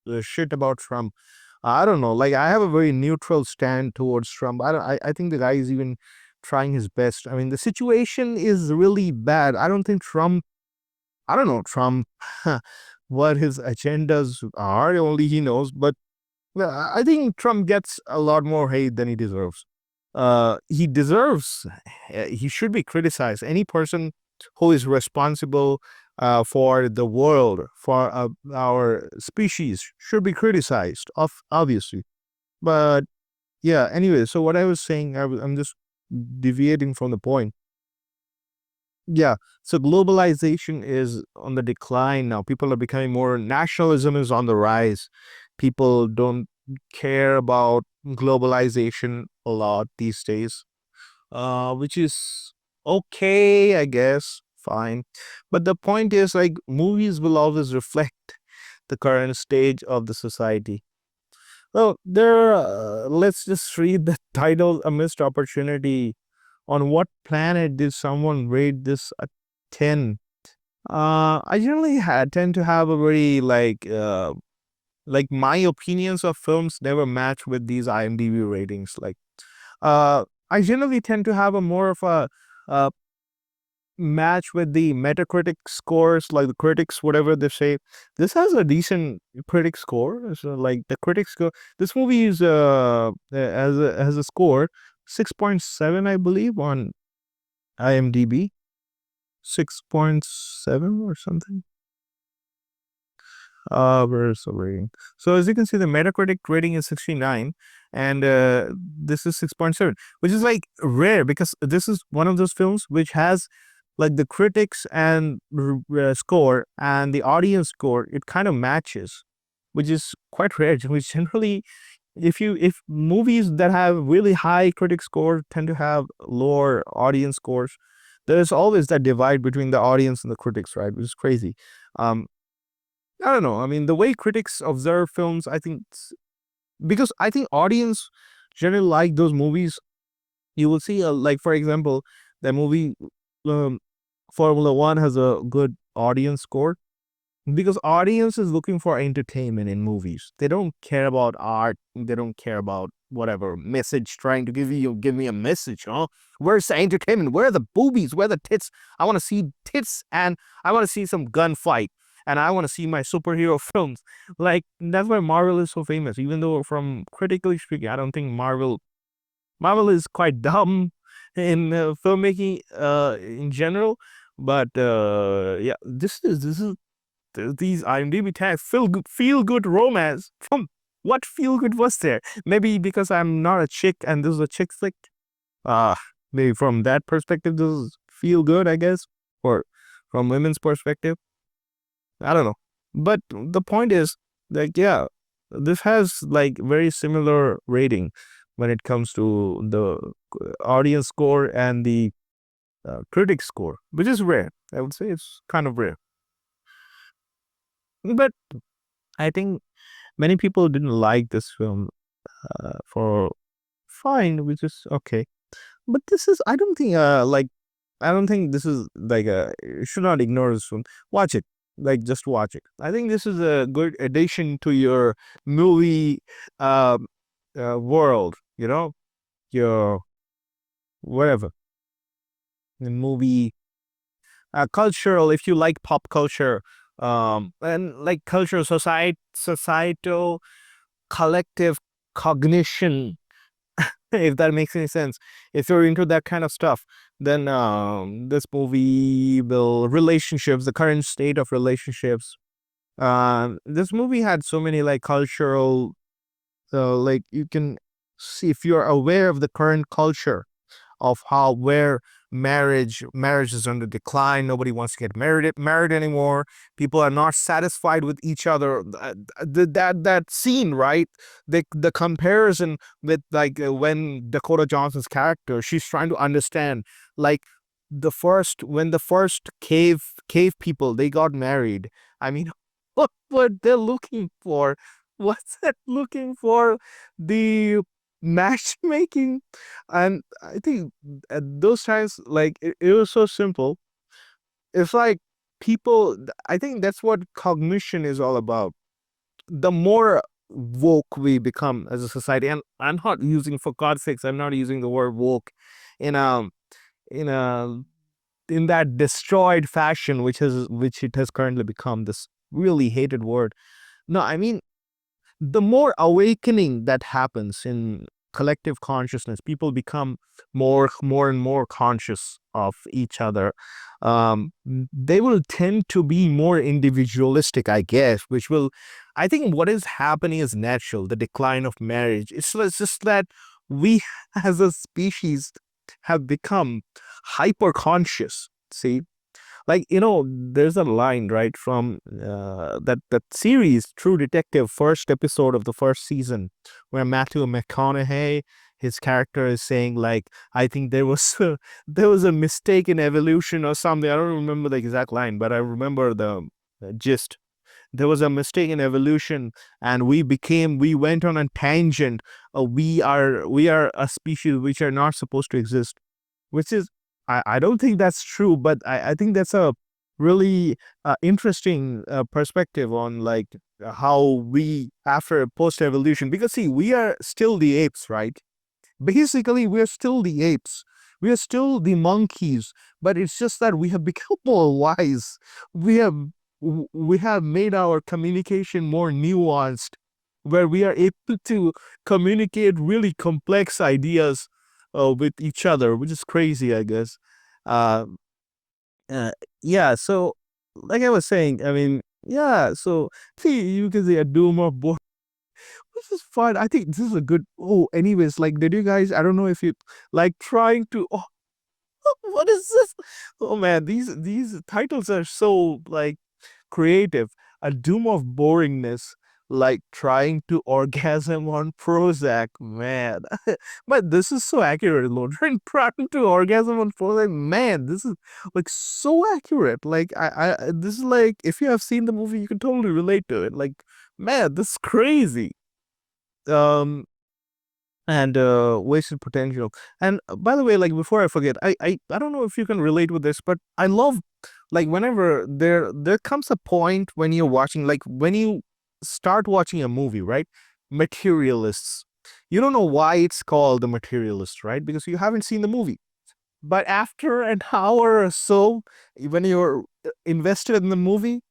of shit about Trump. I don't know. Like I have a very neutral stand towards Trump. I don't. I think the guy is even trying his best. I mean, the situation is really bad. I don't think Trump. I don't know Trump. What his agendas are, only he knows. But well, I think Trump gets a lot more hate than he deserves. He deserves. He should be criticized. Any person who is responsible for the world, for our species, should be criticized. Obviously, but yeah. Anyway, so what I was saying, I'm just deviating from the point. Yeah. So globalization is on the decline now. People are becoming more, nationalism is on the rise. People don't care about globalization a lot these days, which is okay, I guess. Fine. But the point is, like, movies will always reflect the current stage of the society. Well, let's just read the title, A Missed Opportunity. On what planet did someone rate this a 10? I generally tend to have a very like my opinions of films never match with these IMDb ratings. Like, I generally tend to have a more of a uh, match with the Metacritic scores, like the critics, whatever they say. This has a decent critic score. So, like the critic score, this movie is has a score 6.7, I believe, on IMDb. 6.7 or something. Where's the rating? So as you can see, the Metacritic rating is 69, and this is 6.7, which is like rare because this is one of those films which has like the critics and score and the audience score. It kind of matches, which is quite rare. Which generally, if movies that have really high critic score tend to have lower audience scores, there's always that divide between the audience and the critics, right? Which is crazy. Um, I don't know. I mean, the way critics observe films, I think, because I think audience generally like those movies You will see, like for example, the movie um, Formula One has a good audience score because audience is looking for entertainment in movies. They don't care about art. They don't care about whatever message trying to give me a message. Huh? Where's the entertainment? Where are the boobies? Where are the tits? I want to see tits and I want to see some gunfight and I want to see my superhero films. Like that's why Marvel is so famous. Even though from critically speaking, I don't think Marvel is quite dumb in filmmaking in general. But yeah, this is these IMDb tags feel good romance. From what feel good was there? Maybe because I'm not a chick and this is a chick flick. Uh maybe from that perspective, this is feel good, I guess. Or from women's perspective, I don't know. But the point is, like, yeah, this has like very similar rating when it comes to the audience score and the critic score, which is rare. I would say it's kind of rare. But I think many people didn't like this film for fine, which is okay. But this is, I don't think, I don't think this is like you should not ignore this film. Watch it, like just watch it. I think this is a good addition to your movie um world. You know, your whatever the movie cultural. If you like pop culture, and like cultural societal collective cognition, if that makes any sense. If you're into that kind of stuff, then this movie will relationships, the current state of relationships. This movie had so many like cultural, like you can see if you're aware of the current culture of how where marriage is on the decline. Nobody wants to get married anymore. People are not satisfied with each other. That scene, right? The comparison with like when Dakota Johnson's character, she's trying to understand like the first cave people they got married. I mean, what they're looking for? What's that looking for? The matchmaking. And I think at those times, like it was so simple. It's like people, I think that's what cognition is all about. The more woke we become as a society, and I'm not using, for God's sakes, I'm not using the word woke in a in a in that destroyed fashion, which it has currently become this really hated word. No, I mean the more awakening that happens in collective consciousness, people become more and more conscious of each other. They will tend to be more individualistic, I guess, which will, I think what is happening is natural, the decline of marriage. It's just that we as a species have become hyper conscious. See, like there's a line right from that series True Detective, first episode of the first season, where Matthew McConaughey, his character, is saying like, I think there was there was a mistake in evolution or something. I don't remember the exact line, but I remember the gist. There was a mistake in evolution and we went on a tangent. We are a species which are not supposed to exist, which is, I don't think that's true, but I think that's a really interesting perspective on like how we after post evolution, because see, we are still the apes, right? Basically, we're still the apes. We are still the monkeys, but it's just that we have become more wise. We have we have made our communication more nuanced, where we are able to communicate really complex ideas with each other, which is crazy, I guess. Uh, uh, yeah. So, like I was saying, I mean, yeah. So, see, you can say a doom of both. This is fun. I think this is a good. Oh, anyways, like, did you guys? I don't know if you like trying to. Oh, what is this? Oh man, these titles are so like creative. A doom of boringness, like trying to orgasm on Prozac, man. But this is so accurate, Lord. Trying to orgasm on Prozac, man. This is like so accurate. Like this is like if you have seen the movie, you can totally relate to it. Like, man, this is crazy. Um, and wasted potential. And by the way, like before I forget, I don't know if you can relate with this, but I love, like, whenever there comes a point when you're watching, like when you start watching a movie, right? Materialists. You don't know why it's called the Materialist, right? Because you haven't seen the movie. But after an hour or so, when you're invested in the movie,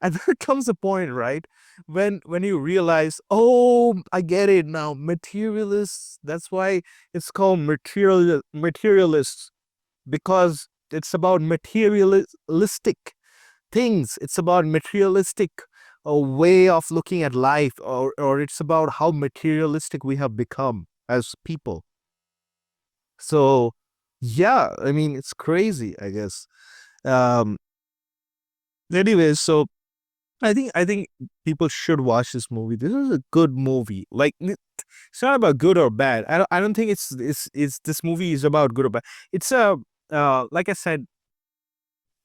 and there comes a point, right, when you realize, oh, I get it now, materialists. That's why it's called materialists, because it's about materialistic things. It's about materialistic a way of looking at life, or it's about how materialistic we have become as people. So yeah, I mean, it's crazy, I guess. Um anyways, so I think people should watch this movie. This is a good movie. Like, it's not about good or bad. I don't think it's this movie is about good or bad. It's a like I said,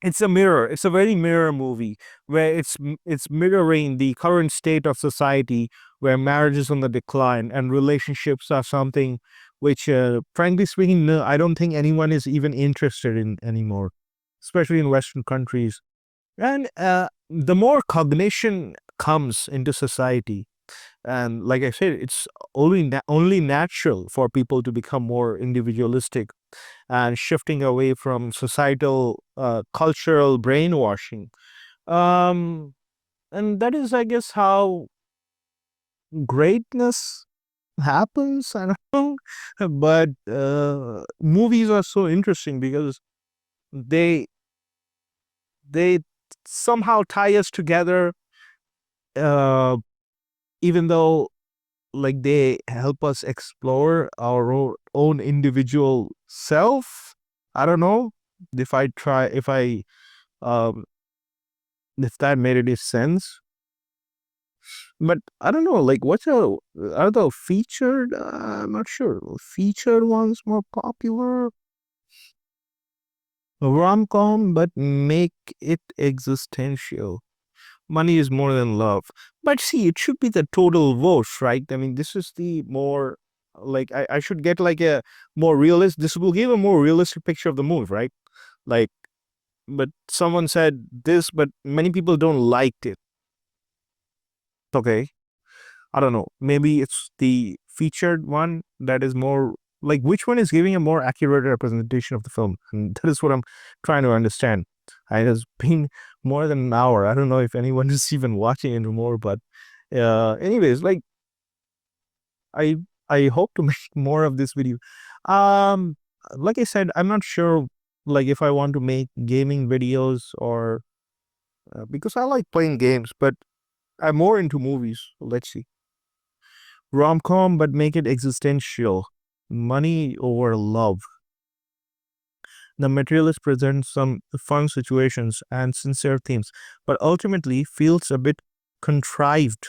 it's a mirror. It's a very mirror movie where it's mirroring the current state of society, where marriage is on the decline and relationships are something which, frankly speaking, no, I don't think anyone is even interested in anymore, especially in Western countries. And the more cognition comes into society, and like I said, it's only natural for people to become more individualistic and shifting away from societal, cultural brainwashing. Um, and that is, I guess, how greatness happens. I don't know, but movies are so interesting because they they somehow tie us together, uh, even though, like, they help us explore our own individual self. I don't know if I um if that made any sense. But I don't know, like, are the featured, I'm not sure, featured ones more popular, rom-com, but make it existential. Money is more than love. But see, it should be the total vote, right? I mean, this is the more, like, I should get like a more realist. This will give a more realistic picture of the movie, right? Like, but someone said this, but many people don't like it. Okay, I don't know. Maybe it's the featured one that is more, like, which one is giving a more accurate representation of the film, and that is what I'm trying to understand. It has been more than an hour. I don't know if anyone is even watching anymore, but anyways, like, I I hope to make more of this video. Um, like I said, I'm not sure, like, if I want to make gaming videos or because I like playing games, but I'm more into movies. Let's see. Rom-com, but make it existential. Money over love. The Materialist presents some fun situations and sincere themes, but ultimately feels a bit contrived.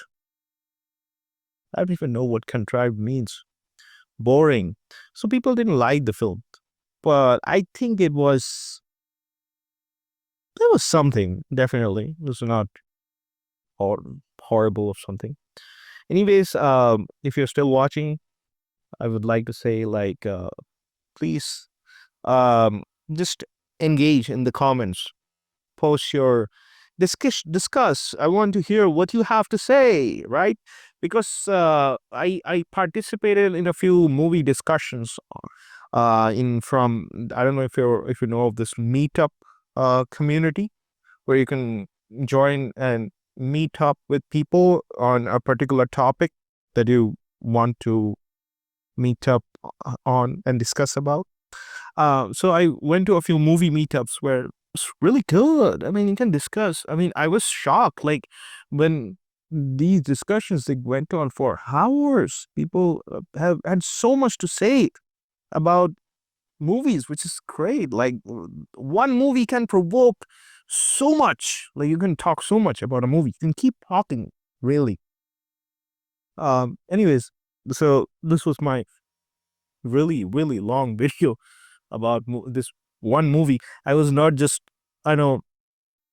I don't even know what contrived means. Boring. So people didn't like the film, but I think there was something, definitely. It was not hor- horrible or something. Anyways, if you're still watching, I would like to say, like, please, um, just engage in the comments, post your discuss. I want to hear what you have to say, right? Because I participated in a few movie discussions, in from, I don't know if you know of this meetup community, where you can join and meet up with people on a particular topic that you want to meet up on and discuss about. So I went to a few movie meetups where it's really good. I mean, you can discuss. I mean, I was shocked, like, when these discussions, they went on for hours. People have had so much to say about movies, which is great. Like, one movie can provoke so much. Like, you can talk so much about a movie. You can keep talking, really. Anyways, so this was my really, really long video about this one movie. I was not just, I know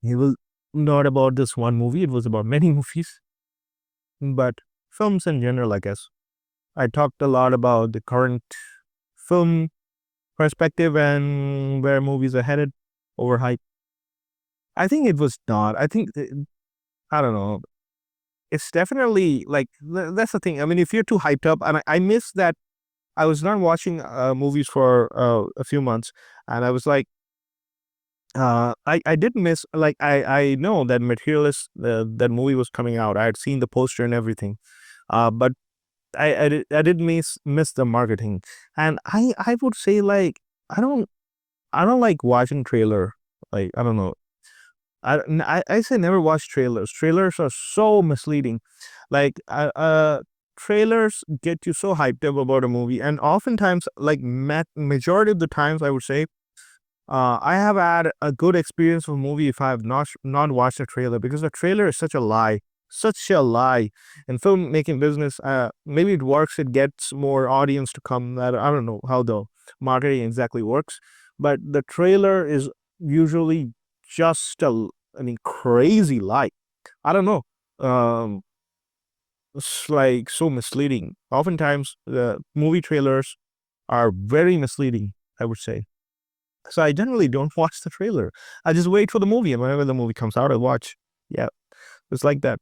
it was not about this one movie, it was about many movies, but films in general, I guess. I talked a lot about the current film perspective and where movies are headed, overhyped. I think it was not. I think I don't know. It's definitely like that's the thing. I mean, if you're too hyped up, and I miss that. I was not watching movies for a few months, and I was like, I did miss like I know that Materialists that movie was coming out. I had seen the poster and everything, but I did miss the marketing, and I would say like I don't like watching trailer. Like I don't know. I say never watch trailers. Trailers are so misleading. Like trailers get you so hyped up about a movie, and oftentimes, like majority of the times, I would say, I have had a good experience with a movie if I have not watched a trailer, because the trailer is such a lie, such a lie. In filmmaking business, maybe it works, it gets more audience to come. I don't know how the marketing exactly works, but the trailer is usually just I mean, crazy lie. I don't know. Um, it's like so misleading. Oftentimes, the movie trailers are very misleading, I would say. So I generally don't watch the trailer. I just wait for the movie, and whenever the movie comes out, I watch. Yeah, it's like that.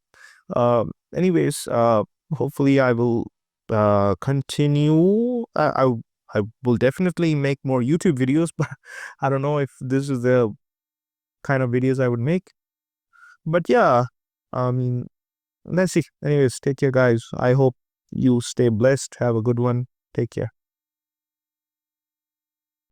Anyways, hopefully I will continue. I will definitely make more YouTube videos, but I don't know if this is the kind of videos I would make. But yeah, I mean, let's see. Anyways, take care, guys. I hope you stay blessed. Have a good one. Take care.